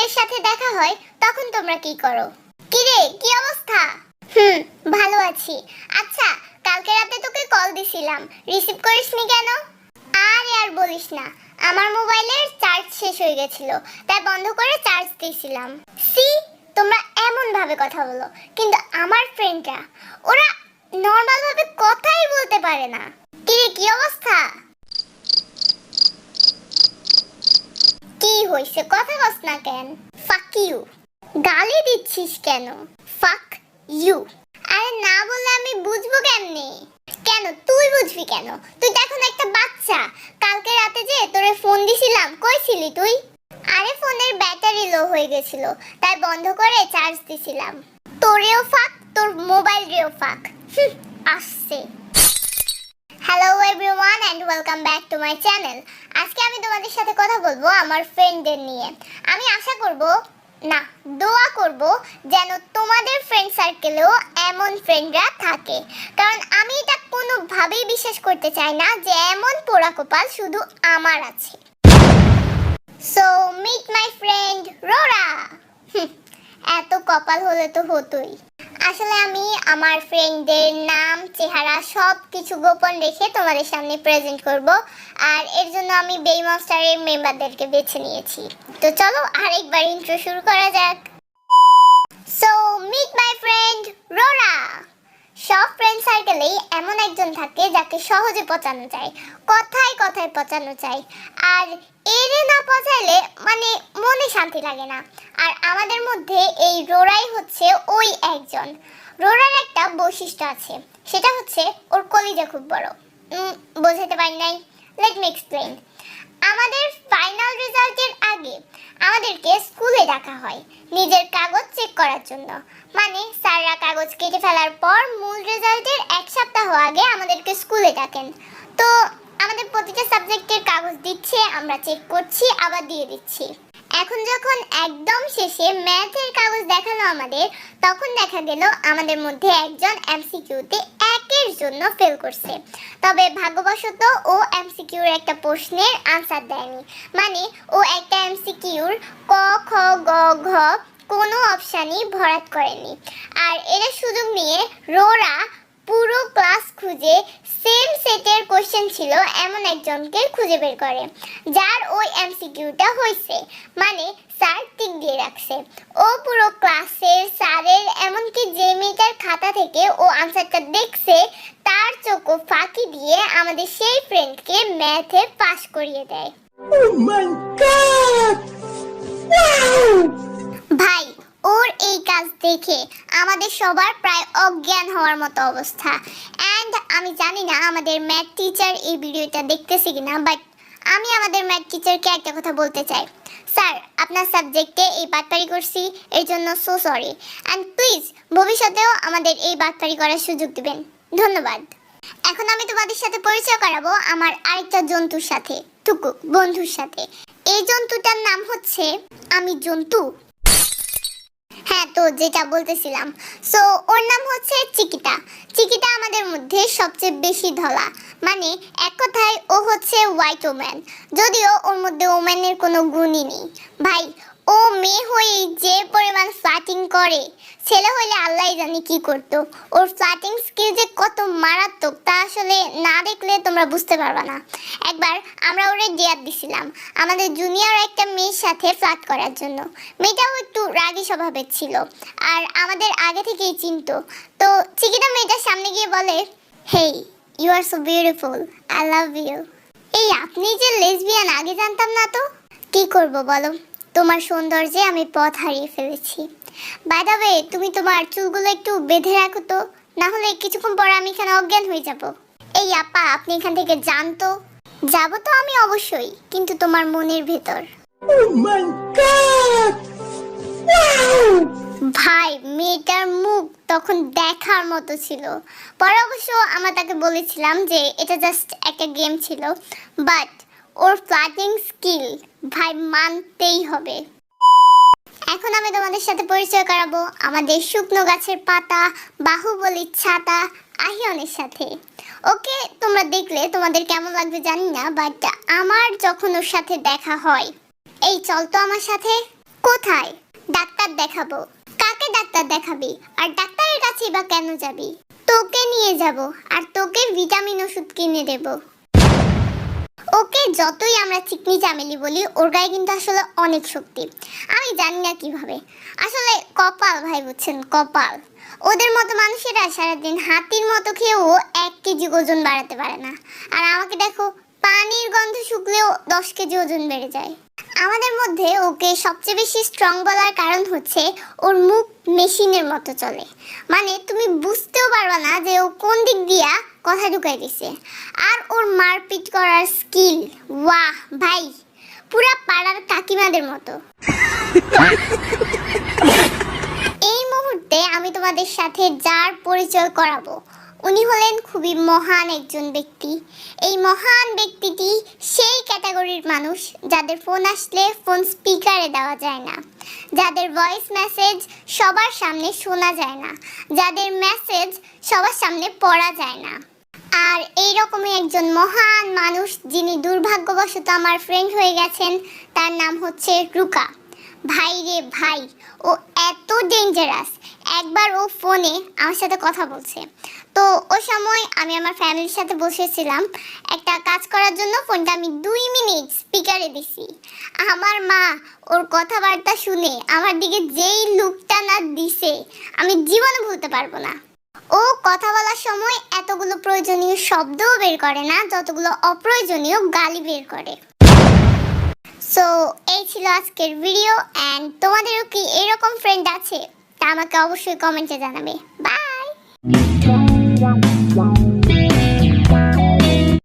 ফ্রেন্ডদের সাথে দেখা হয় তখন তোমরা কি করো? কি রে, কি অবস্থা? ভালো আছি। আচ্ছা, কালকে রাতে তোকে কল দিছিলাম, রিসিভ করিসনি কেন? আরে আর বলিস না, আমার মোবাইলের চার্জ শেষ হয়ে গেছিল, তাই বন্ধ করে চার্জ দিয়েছিলাম। সি, তোমরা এমন ভাবে কথা বলো, কিন্তু আমার ফ্রেন্ডরা ওরা নর্মাল ভাবে কথাই বলতে পারে না। কি রে, কি অবস্থা? কি হইছে, কথা বস না কেন? Fuck you. গালি দিচ্ছিস কেন? Fuck you. আরে না বললে আমি বুঝবো কেমনে? কেন তুই বুঝবি কেন? তুই তো এখন একটা বাচ্চা। কালকে রাতে যে তোরে ফোন দিছিলাম, কই ছিলি তুই? আরে ফোনের ব্যাটারি লো হয়ে গেছিল, তাই বন্ধ করে চার্জ দিছিলাম। তোরেও ফাক, তোর মোবাইল রেও ফাক। আসছে। Hello everyone and welcome back to my channel. আজকে আমি তোমাদের সাথে কথা বলবো আমার ফ্রেন্ডদের নিয়ে। আমি আশা করব, না দোয়া করব যেন তোমাদের ফ্রেন্ড সার্কেলেও এমন ফ্রেন্ডরা থাকে, কারণ আমি এটা কোনোভাবেই বিশ্বাস করতে চাই না যে এমন পোড়া কপাল শুধু আমার আছে। So meet my friend Rora. এত কপাল হলে তো হতোই। আসলে আমি আমার ফ্রেন্ডদের নাম, চেহারা সব কিছু গোপন রেখে তোমাদের সামনে প্রেজেন্ট করব, আর এর জন্য আমি বেইমাস্টারের মেম্বারদেরকে বেছে নিয়েছি। তো চলো আরেকবার ইন্ট্রো শুরু করা যাক। So meet my friend Rora. সব ফ্রেন্ড সার্কেলেই এমন একজন থাকে যাকে সহজে পচানো যায়, কথায় কথায় পচানো যায়, আর এরে না পচাইলে মানে মনে শান্তি লাগে না। আর আমাদের মধ্যে এই রোরাই হচ্ছে ওই একজন। রোরার একটা বৈশিষ্ট্য আছে, সেটা হচ্ছে ওর কলিজা খুব বড়। বোঝাতে পারি নাই, লেট মি এক্সপ্লেইন। আমাদের ফাইনাল রেজাল্টের আগে আমাদেরকে স্কুলে ডাকা হয় নিজের কাগজ চেক করার জন্য। মানে স্যাররা কাগজ কেটে ফেলার পর মূল রেজাল্টের এক সপ্তাহ আগে আমাদেরকে স্কুলে ডাকেন। তো আমাদের প্রতিটা সাবজেক্টের কাগজ দিচ্ছে, আমরা চেক করছি, আবার দিয়ে দিচ্ছি। এখন যখন একদম শেষে ম্যাথের কাগজ দেখালো আমাদের, তখন দেখা গেল আমাদের মধ্যে একজন এমসিকিউতে একের জন্য ফেল করছে। তবে ভাগ্যবশত ও এমসিকিউর একটা প্রশ্নের আনসার দেয়নি, মানে ও একটা এমসিকিউর ক খ গ ঘ কোনো অপশানই ভরাট করেনি। আর এর সুযোগ নিয়ে রোরা পুরো ক্লাস খুঁজে সেম সেটের কোশ্চেন ছিল এমন একজনকে খুঁজে বের করে যার ওই এমসিকিউটা হয়েছে, মানে স্যার টিক দিয়ে রাখছে। ও পুরো ক্লাসের স্যারের, এমনকি যে মেয়েটার খাতা থেকে ও আনসারটা দেখছে তার চোখও ফাঁকি দিয়ে আমাদের সেই ফ্রেন্ডকে ম্যাথে পাস করিয়ে দেয়। Oh my God! Wow! ভাই, ওর এই কাজ দেখে আমাদের সবার প্রায় অজ্ঞান হওয়ার মতো অবস্থা। অ্যান্ড আমি জানি না আমাদের ম্যাথ টিচার এই ভিডিওটা দেখতেছে কিনা, বাট আমি আমাদের ম্যাথ টিচারকে একটা কথা বলতে চাই। স্যার, আপনার সাবজেক্টে এই বাটপারি করছি, এর জন্য সো সরি, অ্যান্ড প্লিজ ভবিষ্যতেও আমাদের এই বাটপারি করার সুযোগ দিবেন। ধন্যবাদ। এখন আমি তোমাদের সাথে পরিচয় করাবো আমার আরেকটা জন্তুর সাথে, টুকু বন্ধুর সাথে। এই জন্তুটার নাম হচ্ছে আমি জন্তু। হ্যাঁ, তো যেটা বলতেছিলাম, সো ওর নাম হচ্ছে চিকিটা। চিকিটা আমাদের মধ্যে সবচেয়ে বেশি ধলা, মানে এক কথায় ও হচ্ছে হোয়াইট ওম্যান, যদিও ওর মধ্যে ওম্যানের কোনো গুণই নেই। ভাই, ও মেয়ে হয়ে যে পরিমাণ ফ্লাটিং করে, ছেলে হইলে আল্লাহ জানি কি করতো। ওর ফ্লাটিং স্কিল যে কত মারাত্মক তা আসলে না দেখলে তোমরা বুঝতে পারবে না। একবার আমরা ওরে ডেয়ার দিছিলাম আমাদের জুনিয়র একটা মেয়ের সাথে ফ্লার্ট করার জন্য। মেয়েটাও একটু রাগী স্বভাবের ছিল, আর আমাদের আগে থেকেই চিনতো। তো চিকিটা মেয়েটার সামনে গিয়ে বলে, hey, you are so beautiful, I love you. এই আপনি যে লেসবিয়ান আগে জানতাম না তো। কি করব বলো, তোমার সৌন্দর্যে আমি পথ হারিয়ে ফেলেছি। বাই দ্য ওয়ে, তুমি তোমার চুলগুলো একটু বেঁধে রাখো তো, না হলে কিছুক্ষণ পর আমি এখানে অজ্ঞান হয়ে যাব। এই আপা, আপনি এখান থেকে যান তো। যাব তো আমি অবশ্যই, কিন্তু তোমার মনের ভেতর। Oh my God! Wow! ভাই, মেয়েটার মুখ তখন দেখার মতো ছিল। পরে অবশ্য আমরা তাকে বলেছিলাম যে এটা জাস্ট একটা গেম ছিল, বাট ওর ফ্লার্টিং স্কিল ভাই মানতেই হবে। এখন আমি তোমাদের সাথে পরিচয় করাবো আমাদের শুকনো গাছের পাতা, বাহুবলীর ছাতা আহিয়নের সাথে। ওকে তোমরা দেখলে তোমাদের কেমন লাগবে জানি না, বাট আমার যখন ওর সাথে দেখা হয়, এই চল তো আমার সাথে। কোথায়? ডাক্তার দেখাবো। কাকে ডাক্তার দেখাবি? আর ডাক্তারের কাছে বা কেন যাবি? তোকে নিয়ে যাব আর তোকে ভিটামিন ওষুধ কিনে দেব। ওকে যতই আমরা চিকনি চামেলি বলি, ওর গায়ে কিন্তু আসলে অনেক শক্তি। আমি জানি না কিভাবে, আসলে কপাল ভাই, বুঝছেন, কপাল। ওদের মতো মানুষেরা সারাদিন হাতির মতো খেয়েও 1 কেজি ওজন বাড়াতে পারে না, আর আমাকে দেখো, পানির গন্ধ শুকলেও 10 কেজি ওজন বেড়ে যায়। আমাদের মধ্যে ওকে সবচেয়ে বেশি স্ট্রং বলার কারণ হচ্ছে ওর মুখ মেশিনের মতো চলে। মানে তুমি বুঝতেও পারবা না যে ও কোন দিক দিয়া কথা ঢুকাই দিছে। আর ওর মারপিট করার স্কিল, ওয়াহ ভাই, পুরা পাড়ার কাকিমাদের মতো। এই মুহূর্তে আমি তোমাদের সাথে যার পরিচয় করাবো, উনি হলেন খুবই মহান একজন ব্যক্তি। এই মহান ব্যক্তিটি সেই ক্যাটাগরির মানুষ যাদের ফোন আসলে ফোন স্পিকারে দেওয়া যায় না, যাদের ভয়েস মেসেজ সবার সামনে শোনা যায় না, যাদের মেসেজ সবার সামনে পড়া যায় না। আর এই রকমই একজন মহান মানুষ যিনি দুর্ভাগ্যবশত আমার ফ্রেন্ড হয়ে গেছেন, তার নাম হচ্ছে রুকা। ভাই রে ভাই, ও এত ডেঞ্জারাস। একবার ও ফোনে আমার সাথে কথা বলছে, তো ওই সময় আমি আমার ফ্যামিলির সাথে বসেছিলাম একটা কাজ করার জন্য। ফোনটা আমি 2 মিনিট স্পিকারে দিছি। আমার মা ওর কথাবার্তা শুনে আমার দিকে যেই লুকটা না দিছে, আমি জীবনে ভুলতে পারবো না। ও কথা বলার সময় এতগুলো প্রয়োজনীয় শব্দও বের করে না যতগুলো অপ্রয়োজনীয় গালি বের করে। সো এই ছিল আজকের ভিডিও। অ্যান্ড তোমাদেরও কি এরকম ফ্রেন্ড আছে? তা আমাকে অবশ্যই কমেন্টে জানাবে। বাই।